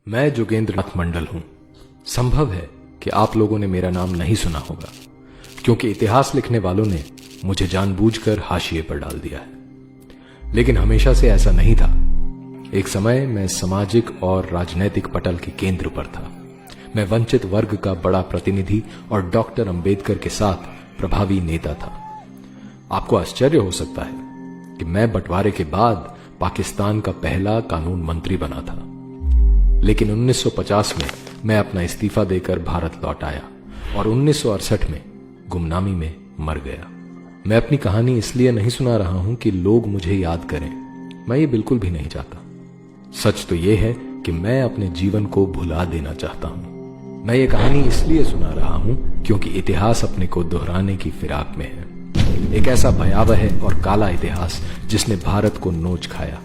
मैं जोगेंद्रनाथ मंडल हूं। संभव है कि आप लोगों ने मेरा नाम नहीं सुना होगा, क्योंकि इतिहास लिखने वालों ने मुझे जानबूझकर हाशिए पर डाल दिया है। लेकिन हमेशा से ऐसा नहीं था। एक समय मैं सामाजिक और राजनैतिक पटल के केंद्र पर था। मैं वंचित वर्ग का बड़ा प्रतिनिधि और डॉक्टर अंबेडकर के साथ प्रभावी नेता था। आपको आश्चर्य हो सकता है कि मैं बंटवारे के बाद पाकिस्तान का पहला कानून मंत्री बना था, लेकिन 1950 में मैं अपना इस्तीफा देकर भारत लौट आया और 1968 में गुमनामी में मर गया। मैं अपनी कहानी इसलिए नहीं सुना रहा हूं कि लोग मुझे याद करें। मैं ये बिल्कुल भी नहीं चाहता। सच तो यह है कि मैं अपने जीवन को भुला देना चाहता हूं। मैं ये कहानी इसलिए सुना रहा हूं क्योंकि इतिहास अपने को दोहराने की फिराक में है। एक ऐसा भयावह और काला इतिहास जिसने भारत को नोच खाया।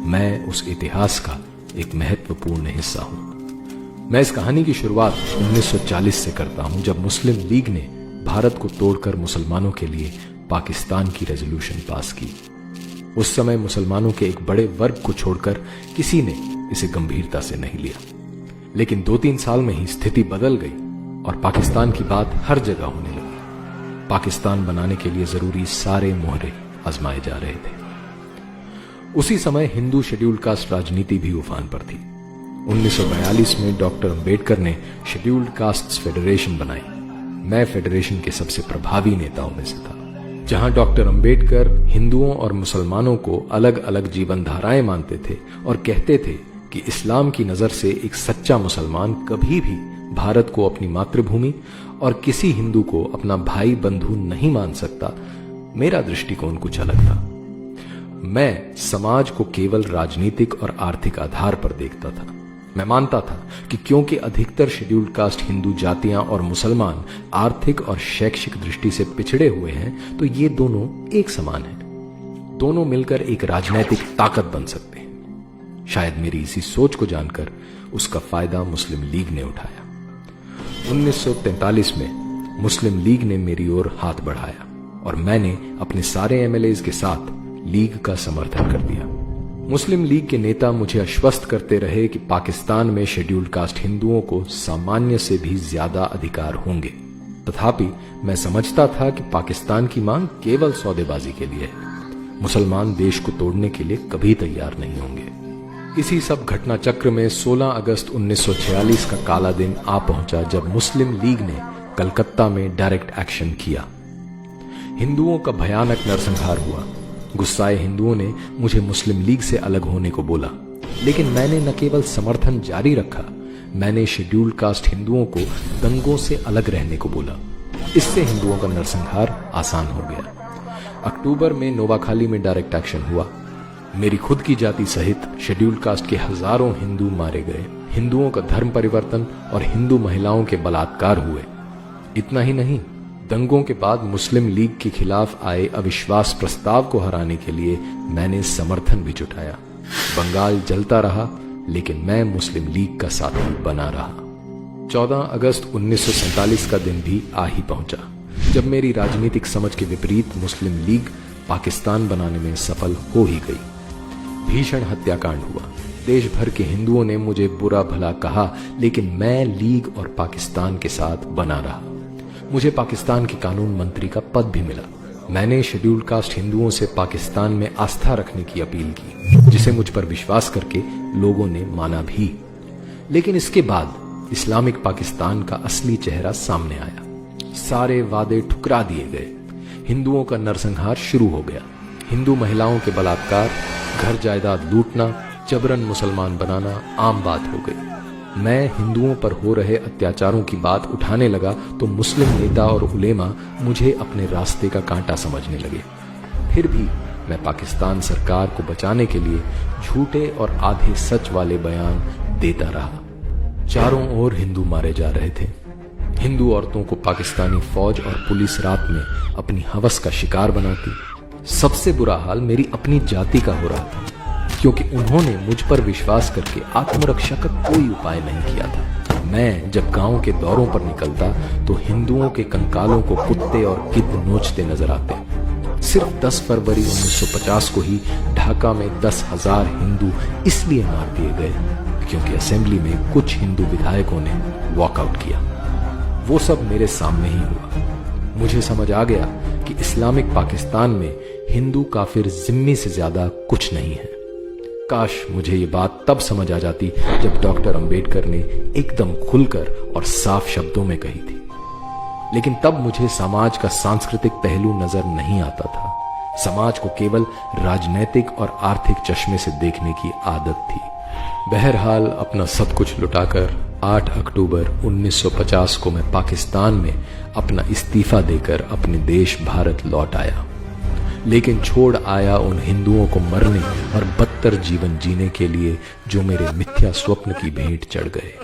मैं उस इतिहास का एक महत्वपूर्ण हिस्सा हूं। मैं इस कहानी की शुरुआत 1940 से करता हूं, जब मुस्लिम लीग ने भारत को तोड़कर मुसलमानों के लिए पाकिस्तान की रेजोल्यूशन पास की। उस समय मुसलमानों के एक बड़े वर्ग को छोड़कर किसी ने इसे गंभीरता से नहीं लिया, लेकिन 2-3 साल में ही स्थिति बदल गई और पाकिस्तान की बात हर जगह होने लगी। पाकिस्तान बनाने के लिए जरूरी सारे मोहरे आजमाए जा रहे थे। उसी समय हिंदू शेड्यूल कास्ट राजनीति भी उफान पर थी। 1942 में डॉक्टर अंबेडकर ने शेड्यूल्ड कास्ट्स फेडरेशन बनाई। मैं फेडरेशन के सबसे प्रभावी नेताओं में से था। जहां डॉक्टर अंबेडकर हिंदुओं और मुसलमानों को अलग अलग जीवन धाराएं मानते थे और कहते थे कि इस्लाम की नजर से एक सच्चा मुसलमान कभी भी भारत को अपनी मातृभूमि और किसी हिंदू को अपना भाई बंधु नहीं मान सकता, मेरा दृष्टिकोण कुछ अलग था। मैं समाज को केवल राजनीतिक और आर्थिक आधार पर देखता था। मैं मानता था कि क्योंकि अधिकतर शेड्यूल्ड कास्ट हिंदू जातियां और मुसलमान आर्थिक और शैक्षिक दृष्टि से पिछड़े हुए हैं, तो ये दोनों एक समान हैं। दोनों मिलकर एक राजनीतिक ताकत बन सकते हैं। शायद मेरी इसी सोच को जानकर उसका फायदा मुस्लिम लीग ने उठाया। 1943 में मुस्लिम लीग ने मेरी ओर हाथ बढ़ाया और मैंने अपने सारे एमएलएज के साथ लीग का समर्थन कर दिया। मुस्लिम लीग के नेता मुझे आश्वस्त करते रहे कि पाकिस्तान में शेड्यूल्ड कास्ट हिंदुओं को सामान्य से भी ज्यादा अधिकार होंगे। तथापि मैं समझता था कि पाकिस्तान की मांग केवल सौदेबाजी के लिए है। मुसलमान देश को तोड़ने के लिए कभी तैयार नहीं होंगे। इसी सब घटना चक्र में 16 अगस्त 1946 का काला दिन आ पहुंचा, जब मुस्लिम लीग ने कलकत्ता में डायरेक्ट एक्शन किया। हिंदुओं का भयानक नरसंहार हुआ। गुस्साए हिंदुओं ने मुझे मुस्लिम लीग से अलग होने को बोला, लेकिन मैंने न केवल समर्थन जारी रखा, मैंने शेड्यूल्ड कास्ट हिंदुओं को दंगों से अलग रहने को बोला। इससे हिंदुओं का नरसंहार आसान हो गया। अक्टूबर में नोवाखाली में डायरेक्ट एक्शन हुआ। मेरी खुद की जाति सहित शेड्यूल्ड कास्ट के हजारों हिंदू मारे गए। हिंदुओं का धर्म परिवर्तन और हिंदू महिलाओं के बलात्कार हुए। इतना ही नहीं, दंगों के बाद मुस्लिम लीग के खिलाफ आए अविश्वास प्रस्ताव को हराने के लिए मैंने समर्थन भी जुटाया। बंगाल जलता रहा, लेकिन मैं मुस्लिम लीग का साथी बना रहा। 14 अगस्त 1947 का दिन भी आ ही पहुंचा, जब मेरी राजनीतिक समझ के विपरीत मुस्लिम लीग पाकिस्तान बनाने में सफल हो ही गई। भीषण हत्याकांड हुआ। देश भर के हिंदुओं ने मुझे बुरा भला कहा, लेकिन मैं लीग और पाकिस्तान के साथ बना रहा। मुझे पाकिस्तान के कानून मंत्री का पद भी मिला। मैंने शेड्यूल्ड कास्ट हिंदुओं से पाकिस्तान में आस्था रखने की अपील की, जिसे मुझ पर विश्वास करके लोगों ने माना भी। लेकिन इसके बाद इस्लामिक पाकिस्तान का असली चेहरा सामने आया। सारे वादे ठुकरा दिए गए। हिंदुओं का नरसंहार शुरू हो गया। हिंदू महिलाओं के बलात्कार, घर जायदाद लूटना, जबरन मुसलमान बनाना आम बात हो गई। मैं हिंदुओं पर हो रहे अत्याचारों की बात उठाने लगा तो मुस्लिम नेता और उलेमा मुझे अपने रास्ते का कांटा समझने लगे। फिर भी मैं पाकिस्तान सरकार को बचाने के लिए झूठे और आधे सच वाले बयान देता रहा। चारों ओर हिंदू मारे जा रहे थे। हिंदू औरतों को पाकिस्तानी फौज और पुलिस रात में अपनी हवस का शिकार बनाती। सबसे बुरा हाल मेरी अपनी जाति का हो रहा था, क्योंकि उन्होंने मुझ पर विश्वास करके आत्मरक्षा का कोई उपाय नहीं किया था। मैं जब गांव के दौरों पर निकलता तो हिंदुओं के कंकालों को कुत्ते और गिद्ध नोचते नजर आते। सिर्फ 10 फरवरी 1950 को ही ढाका में 10,000 हिंदू इसलिए मार दिए गए क्योंकि असेंबली में कुछ हिंदू विधायकों ने वॉकआउट किया। वो सब मेरे सामने ही हुआ। मुझे समझ आ गया कि इस्लामिक पाकिस्तान में हिंदू काफिर जिम्मी से ज्यादा कुछ नहीं है। काश मुझे ये बात तब समझ आ जाती जब डॉक्टर अंबेडकर ने एकदम खुलकर और साफ शब्दों में कही थी। लेकिन तब मुझे समाज का सांस्कृतिक पहलू नजर नहीं आता था। समाज को केवल राजनैतिक और आर्थिक चश्मे से देखने की आदत थी। बहरहाल अपना सब कुछ लुटाकर 8 अक्टूबर 1950 को मैं पाकिस्तान में अपना इस्तीफा देकर अपने देश भारत लौट आया, लेकिन छोड़ आया उन हिंदुओं को मरने और बदतर जीवन जीने के लिए जो मेरे मिथ्या स्वप्न की भेंट चढ़ गए।